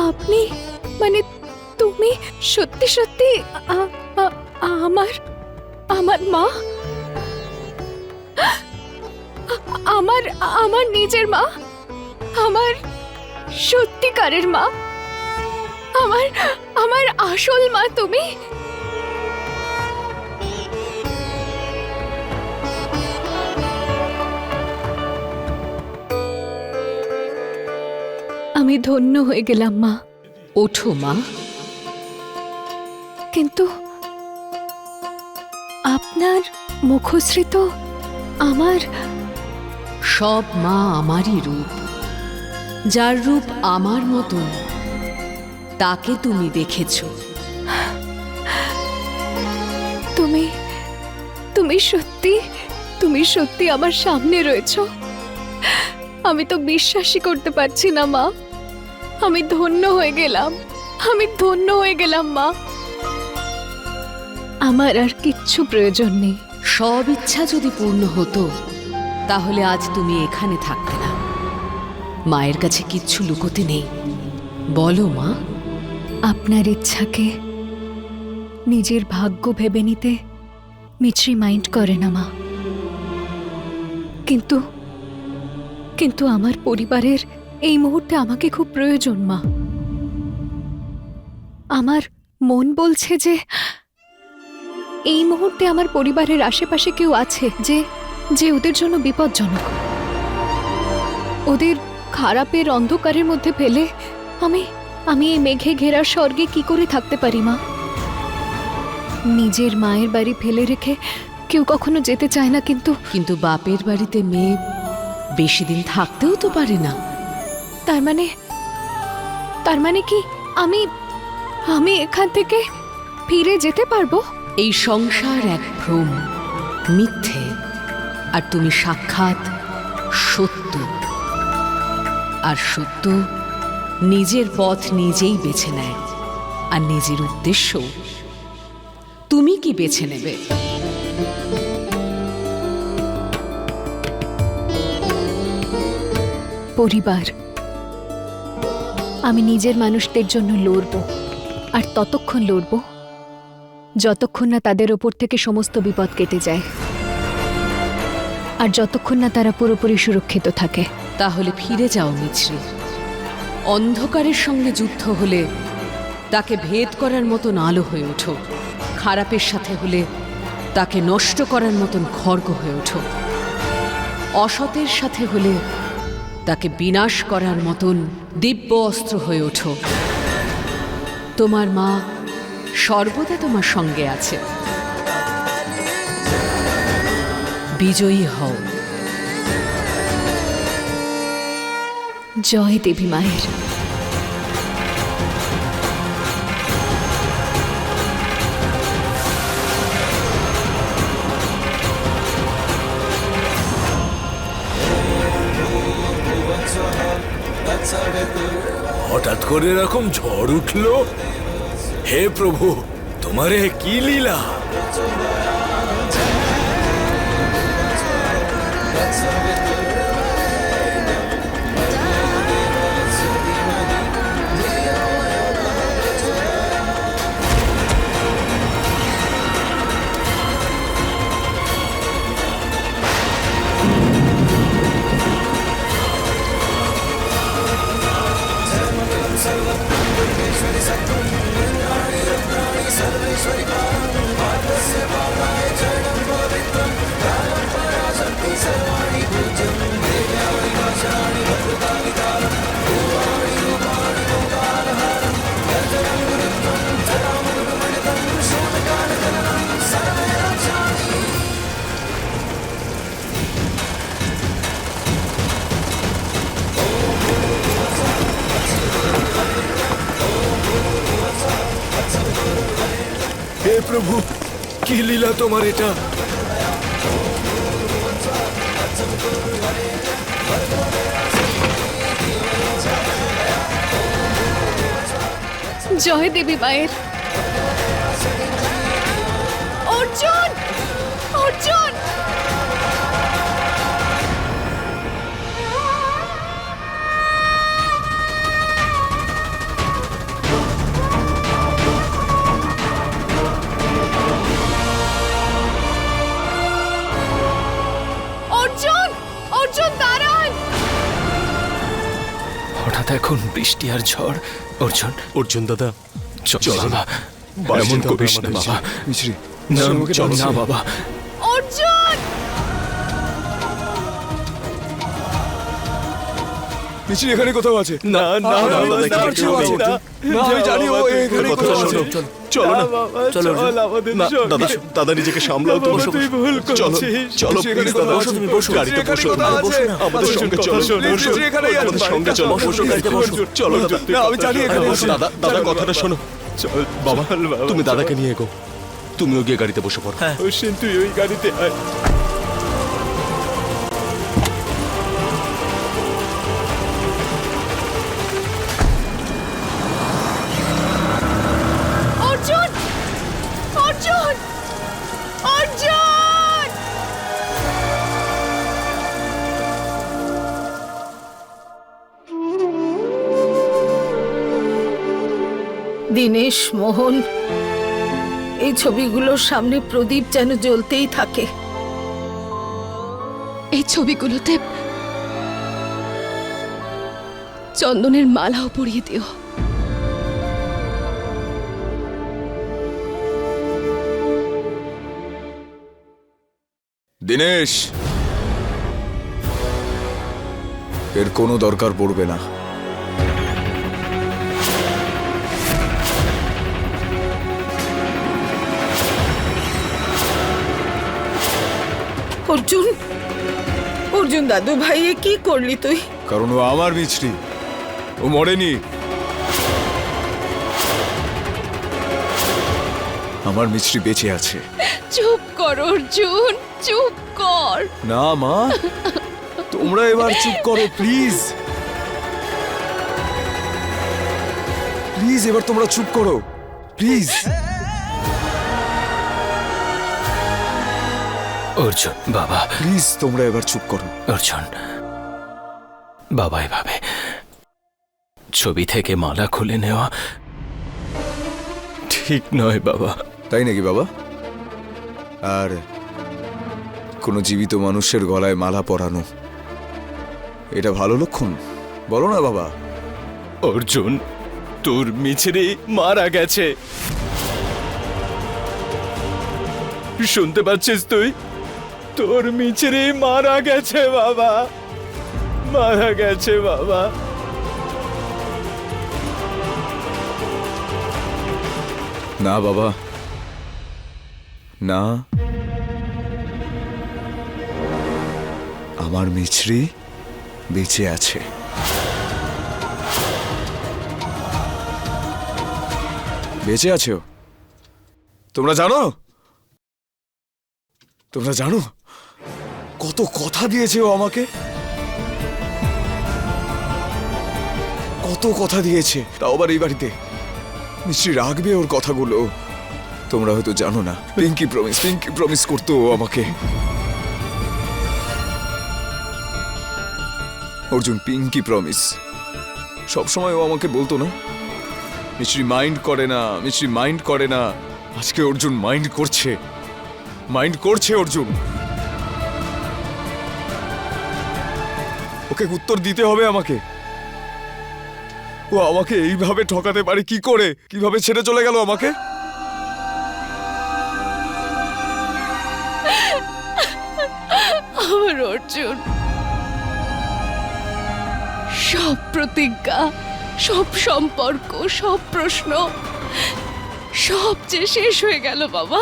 আপনি মানে তুমি সত্যি সত্যি আমার আমার মা, আমার আমার নিজের মা, আমার সত্যিকারের মা, আমার আমার আসল মা তুমি? আমি ধন্য হয়ে গেলাম মা। ওঠো মা। কিন্তু আপনার মুখশ্রী তো আমার। সব মা আমারই রূপ, যার রূপ আমার মতন তাকে তুমি দেখেছ। তুমি তুমি সত্যি তুমি সত্যি আমার সামনে রয়েছো। আমি তো বিশ্বাসই করতে পারছি না মা। আমি ধন্য হয়ে গেলাম, আমি ধন্য হয়ে গেলাম মা। আমার আর কিচ্ছু প্রয়োজন নেই। সব ইচ্ছা যদি পূর্ণ হতো তাহলে আজ তুমি এখানে থাকতে না। মায়ের কাছে কিচ্ছু লুকোতে নেই, বলো মা। আপনার ইচ্ছাকে নিজের ভাগ্য ভেবে নিতে মিছরি মাইন্ড করে না মা। কিন্তু কিন্তু আমার পরিবারের এই মুহূর্তে আমাকে খুব প্রয়োজন মা। আমার মন বলছে যে এই মুহূর্তে আমার পরিবারের আশেপাশে কেউ আছে যে যে ওদের জন্য বিপজ্জনক। ওদের খারাপের অন্ধকারের মধ্যে ফেলে আমি আমি এই মেঘে ঘেরা স্বর্গে কি করে থাকতে পারি মা? নিজের মায়ের বাড়ি ফেলে রেখে কেউ কখনো যেতে চায় না, কিন্তু কিন্তু বাপের বাড়িতে মেয়ে বেশি দিন থাকতেও তো পারে না। তার মানে কি আমি আমি এখান থেকে ফিরে যেতে পারবো? এই সংসার এক ভ্রম, মিথ্যে, আর তুমি সাক্ষাৎ সত্য। আর সত্য নিজের পথ নিজেই বেছে নেয়, আর নিজের উদ্দেশ্য তুমি কি বেছে নেবে? পরিবার। আমি নিজের মানুষদের জন্য লড়ব, আর ততক্ষণ লড়ব যতক্ষণ না তাদের ওপর থেকে সমস্ত বিপদ কেটে যায়, আর যতক্ষণ না তারা পুরোপুরি সুরক্ষিত থাকে। তাহলে ফিরে যাও মিছরি। অন্ধকারের সঙ্গে যুদ্ধ হলে তাকে ভেদ করার মতন আলো হয়ে ওঠো। খারাপের সাথে হলে তাকে নষ্ট করার মতন খড়গ হয়ে ওঠো। অসতের সাথে হলে তাকে বিনাশ করার মতন দিব্য অস্ত্র হয়ে ওঠো। তোমার মা সর্বদা তোমার সঙ্গে আছে। বিজয়ী হও। জয় দেবী মায়ের। হঠাৎ করে এরকম ঝড় উঠলো? হে প্রভু, তোমারে কি লীলা! হে প্রভু, কি লীলা তোমার এটা! জয় দেবী মায়ের। অর্জুন, অর্জুন! হঠাৎ এখন বৃষ্টি আর ঝড়। অর্জুন, অর্জুন দাদা, চল চল বাবা, বাড়ি এমন যেতে হবে করিস না আমাদের। বাবা। মিছরি, না, আমাকে চল ডাকছে। না বাবা। অর্জুন! মিছরি এখানে কোথাও আছে। না না আমি বাবা, বুঝতে না, পারছি না, ও আছে। না, না, আমি জানি ও বাবা, তুই এখানে ভুল কোথাও করছিস। আছে। চলো না, চলো অর্জুন। না, দাদা, দাদা নিজেকে সামলাও, তুমি বসো। চলো, চলো, প্লিজ দাদা, তুমি বসো, গাড়িতে বসো, বসো না, আমাদের সঙ্গে চলো, বসো, আমাদের সঙ্গে চলো, বসো, গাড়িতে বসো, চলো দাদা। না, আমি জানি এখানে আছে। দাদা, দাদা কথাটা শোনো। বাবা, তুমি দাদাকে নিয়ে এগো, তুমিও গিয়ে গাড়িতে বসে পড়ো। অশ্বিন, তুই ওই গাড়িতে আয়। অর্জুন! অর্জুন! অর্জুন! দীনেশ, মোহন, এই ছবিগুলোর সামনে প্রদীপ যেন জ্বলতেই থাকে। এই ছবিগুলোতে চন্দনের মালাও পরিয়ে দিও। দিনেশ, এর কোনো দরকার পড়বে না। অর্জুন, অর্জুন দাদু ভাই, এ কি করলি তুই? কারণ ও আমার মিছরি, ও মরেনি। আমার মিছরি বেঁচে আছে। চুপ কর অর্জুন, চুপ কর। না মা, তোমরা এবার চুপ করো প্লিজ। প্লিজ এবার তোমরা চুপ করো, প্লিজ। অর্জুন বাবা, প্লিজ তোমরা এবার চুপ করো। অর্জুন বাবা, এভাবে ছবি থেকে মালা খুলে নেওয়া ঠিক নয় বাবা। তাই নাকি বাবা? আর কোনো জীবিত মানুষের গলায় মালা পরানো, এটা ভালো লক্ষণ? বলো না বাবা। অর্জুন, তোর মিছরি মারা গেছে। শুনতে পাচ্ছিস তুই? তোর মিছরি মারা গেছে বাবা, মারা গেছে বাবা। না বাবা, না, আমার মিছরি বেঁচে আছে। বেঁচে আছে ও। তোমরা জানো, তোমরা জানো কত কথা দিয়েছে ও আমাকে, কত কথা দিয়েছে, তাও আবার এই বাড়িতে। নিশ্চয়ই রাখবে ওর কথাগুলো। তোমরা হয়তো জানো না, পিঙ্কি প্রমিস করতো ও আমাকে। অর্জুন, পিঙ্কি প্রমিস সবসময় ও আমাকে বলতো না, মিছরি মাইন্ড করে না, মিছরি মাইন্ড করে না। আজকে অর্জুন মাইন্ড করছে, মাইন্ড করছে অর্জুন। ওকে উত্তর দিতে হবে আমাকে। ও আমাকে এইভাবে ঠকাতে পারে কি করে? কিভাবে ছেড়ে চলে গেল আমাকে? আমার অর্জুন, সব প্রতিজ্ঞা, সব সম্পর্ক, সব প্রশ্ন, সব যে শেষ হয়ে গেল বাবা।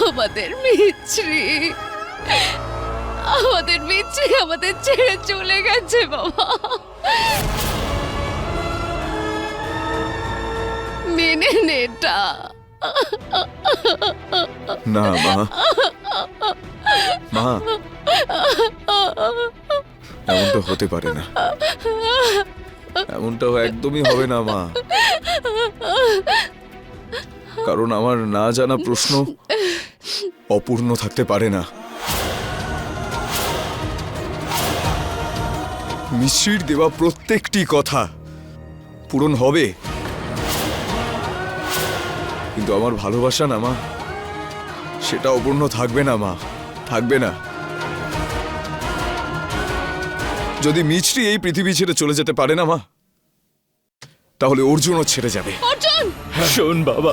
আমাদের মিছরি, আমাদের মিছরি আমাদের ছেড়ে চলে গেছে বাবা। মেনে নে এটা। না মা, মা, এমনটা হতে পারে না, এমনটা একদমই হবে না মা। কারণ আমার না জানা প্রশ্ন অপূর্ণ থাকতে পারে না। মিছরির দেওয়া প্রত্যেকটি কথা পূরণ হবে, কিন্তু আমার ভালোবাসা না মা, সেটা অপূর্ণ থাকবে না মা, থাকবে না। যদি মিছরি এই পৃথিবী ছেড়ে চলে যেতে পারে না মা, তাহলে অর্জুনও ছেড়ে যাবে। অর্জুন শোন বাবা,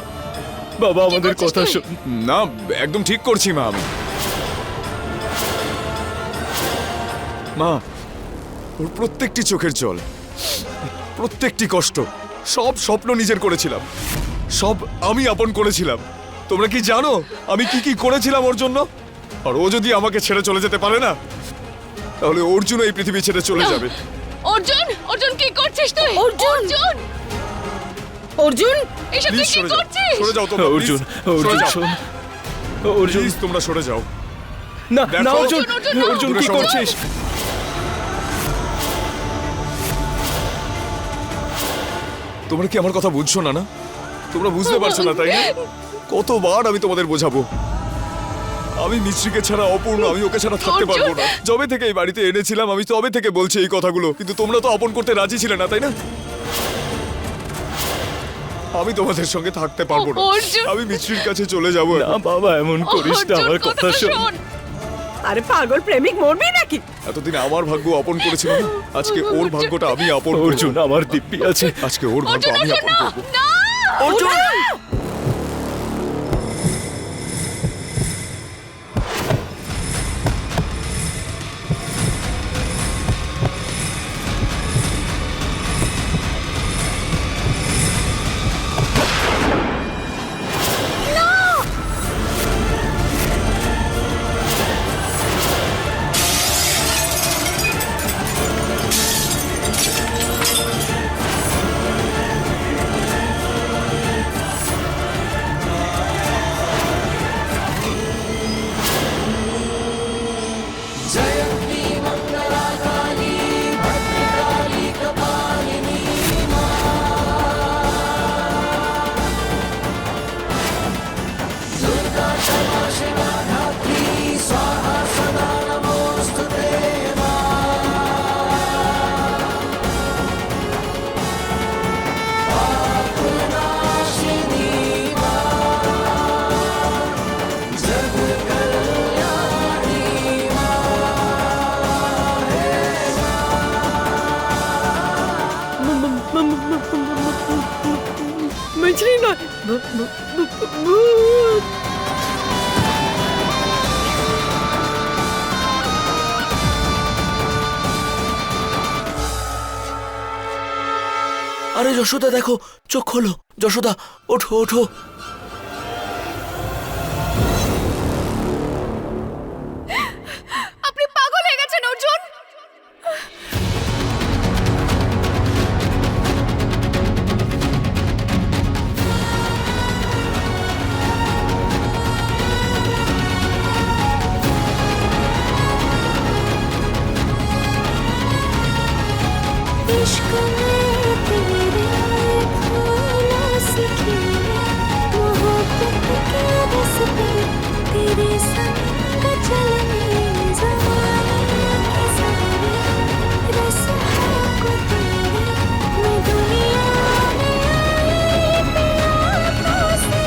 বাবা আমাদের করছিস কথা তুই? শোন। না, একদম ঠিক করছি মা আমি। মা, ওর প্রত্যেকটি চোখের জল, প্রত্যেকটি কষ্ট, সব স্বপ্ন নিজের করেছিলাম, সব আমি আপন করেছিলাম। তোমরা কি জানো আমি কি কি করেছিলাম ওর জন্য? আর ও যদি আমাকে ছেড়ে চলে যেতে পারে না, তাহলে অর্জুন এই পৃথিবী ছেড়ে চলে যাবে। অর্জুন অর্জুন কি করছিস তুই? অর্জুন! অর্জুন অর্জুন! এসব তুই প্লিজ কি সরে যাও, করছিস? সরে যাও তোমরা, অর্জুন, please, সরে অর্জুন যাও। শোন। অর্জুন, প্লিজ তোমরা সরে যাও। না দেখো। না অর্জুন, অর্জুন, না। অর্জুন কি দূরে সরো। করছিস? তোমরা কি আমার কথা বুঝছো না? না তোমরা বুঝতে পারছো না, তাই না? কতবার আমি তোমাদের বোঝাবো, আমি মিছরিকে ছাড়া অপূর্ণ, আমি ওকে ছাড়া থাকতে পারবো না। যবে থেকে এই বাড়িতে এনেছিলাম আমি তবে থেকে বলছি এই কথাগুলো, কিন্তু তোমরা তো আপন করতে রাজি ছিলে না, তাই না? আমি তোমাদের সঙ্গে থাকতে পারবো না, অর্জুন! আমি মিছরির কাছে চলে যাবো। না বাবা, এমন করিস না, অর্জুন, আমার কথা কথাটা শোন। শোন। আরে পাগল প্রেমিক মরবি নাকি? এতদিন আমার ভাগ্য আপন করেছিল না, আজকে ওর ভাগ্যটা আমি আপন করব। অর্জুন, আমার দিব্যি আছে। আজকে ওর ভাগ্য অর্জুন আমি অর্জুন আপন না করব। না অর্জুন! মিছরি নয়, ভূত! আরে যশোদা দেখো, চোখ খোলো। যশোদা ওঠো ওঠো। আপনি পাগল হয়ে গেছেন অর্জুন। इश्क में तेरे फूलों से खिले मोहब्बत के रस पे तेरे संग चलने ज़माने के सारे रस्मों को तेरे मैं दुनिया में आई प्यार से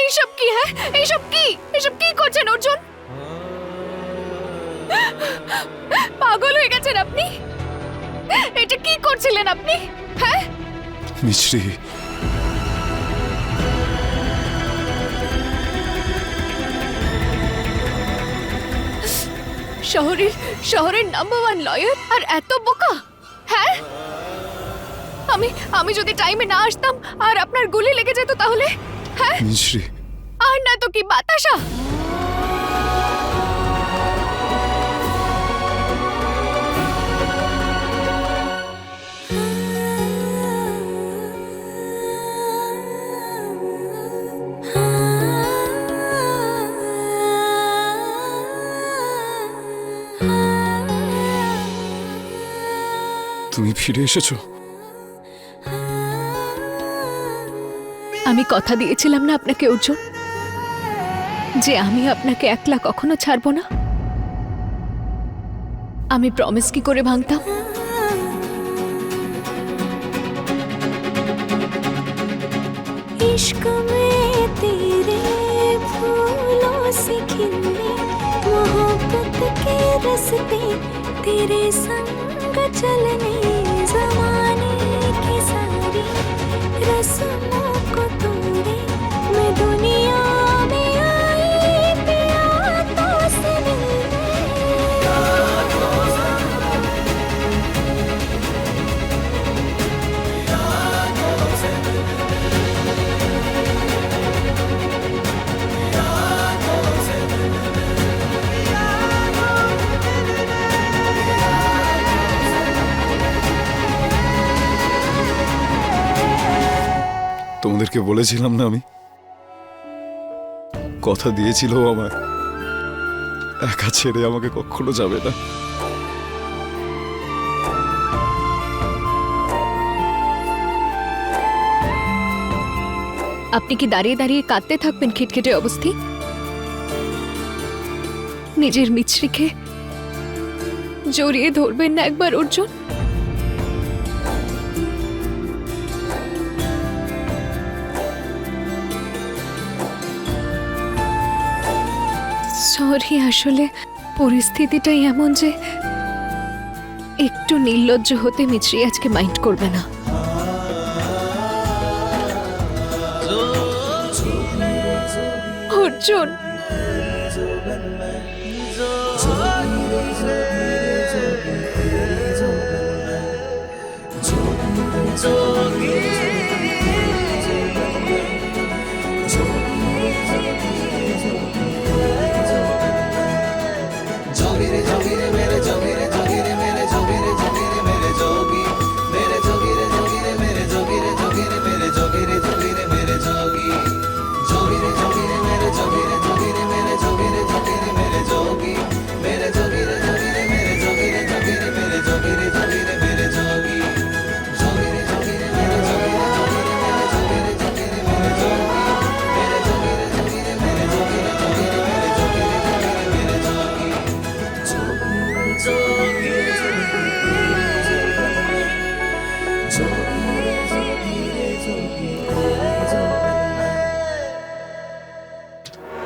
এইসব কি? হ্যাঁ এইসব কি? এসব কি করছেন অর্জুন? পাগল হয়ে গেছেন আপনি? এটা কি করছিলেন আপনি? হ্যাঁ মিছরি, শহরের নাম্বার 1 লয়ার আর এত বোকা? হ্যাঁ আমি যদি টাইমে না আসতাম আর আপনার গুলি লেগে যেত তাহলে? হ্যাঁ মিছরি, আর না তো কি বাতাসা। তুমি ফিরে এসেছো। আমি কথা দিয়েছিলাম না আপনাকে অর্জুন, যে আমি আপনাকে একলা কখনো ছাড়বো না? আমি প্রমিস কি করে ভাঙতাম? इश्क में तेरे फूलों से खिले मोहब्बत के रस्ते तेरे संग चलने जमाने की सारी रस्मों को तोड़े मैं दुनिया में आई प्यासों से मिलने। তোমাদেরকে বলেছিলাম না, আমি কথা দিয়েছিল আমায় একা ছেড়ে আমাকে কখনো যাবে না। আপনি কি দাঁড়িয়ে দাঁড়িয়ে কাঁদতে থাকবেন খিটখিটে অবস্থায়? নিজের মিছরিকে জড়িয়ে ধরবেন না একবার অর্জুন? সরি, আসলে পরিস্থিতিটাই এমন যে একটু নির্লজ্জ হতে মিছরি আজকে মাইন্ড করবে না। অর্জুন,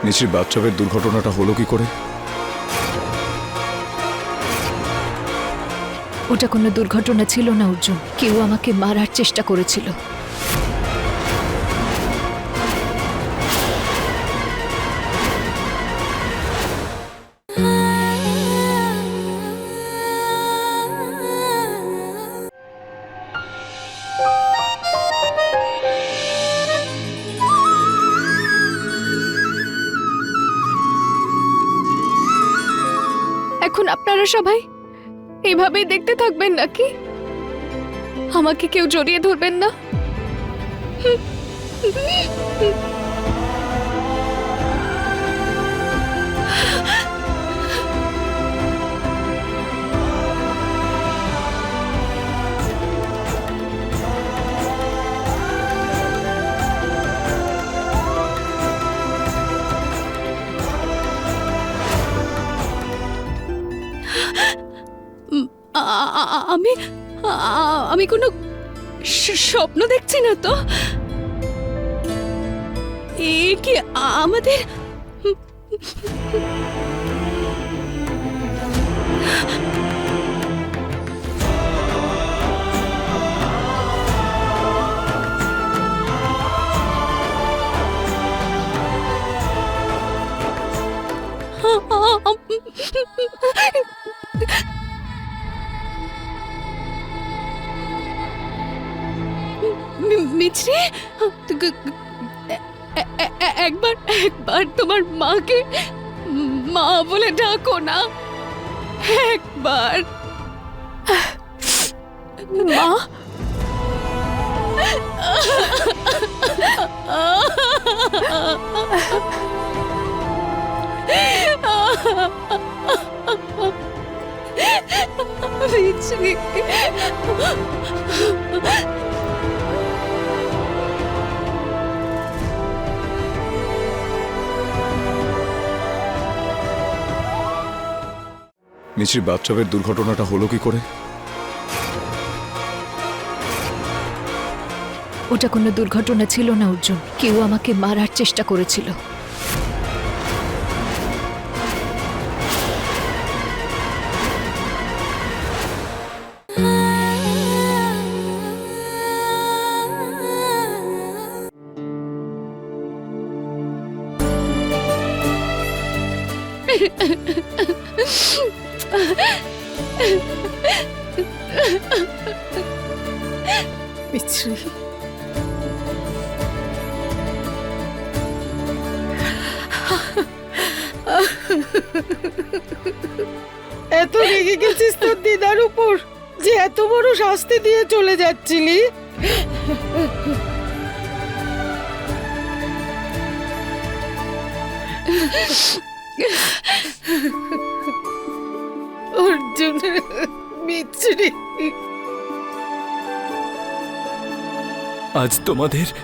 নিশ্চয়ই বাথটাবের দুর্ঘটনাটা হলো কি করে? ওটা কোনো দুর্ঘটনা ছিল না অর্জুন, কেউ আমাকে মারার চেষ্টা করেছিল। এখন আপনারা সবাই এইভাবেই দেখতে থাকবেন নাকি? আমাকে কেউ জড়িয়ে ধরবেন না? আমি আমি কোনো স্বপ্ন দেখছি না তো? এ কি আমাদের মিছরি, একবার একবার তোমার মাকে মা বলে ডাকো না। একবার মা। মিছরি, মিছরি বাথটাবের দুর্ঘটনাটা হলো কি করে? ওটা কোনো দুর্ঘটনা ছিল না অর্জুন, কেউ আমাকে মারার চেষ্টা করেছিল। মিছরি, এত রেগে গেছিস তোর দিদার উপর যে এত বড় শাস্তি দিয়ে চলে যাচ্ছিলি? অর্জুন, মিছরি, আজ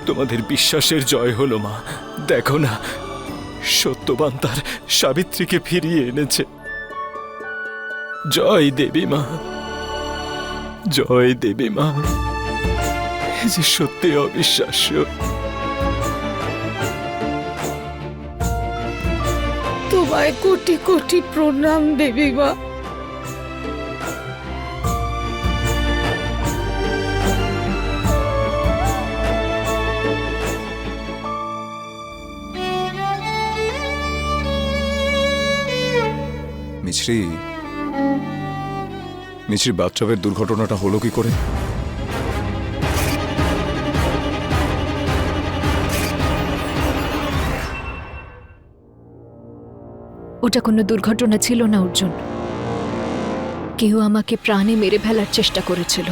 তোমাদের বিশ্বাসের জয় হলো মা। দেখো না, সত্যবান তার সাবিত্রীকে ফিরিয়ে এনেছে। জয় দেবী মা, জয় দেবী মা। এ যে সত্যি অবিশ্বাস্য। তোমায় কোটি কোটি প্রণাম দেবী মা। মিছরি বাথটাবের দুর্ঘটনাটা হলো কি করে? ওটা কোনো দুর্ঘটনা ছিল না অর্জুন, কেউ আমাকে প্রাণে মেরে ফেলার চেষ্টা করেছিল।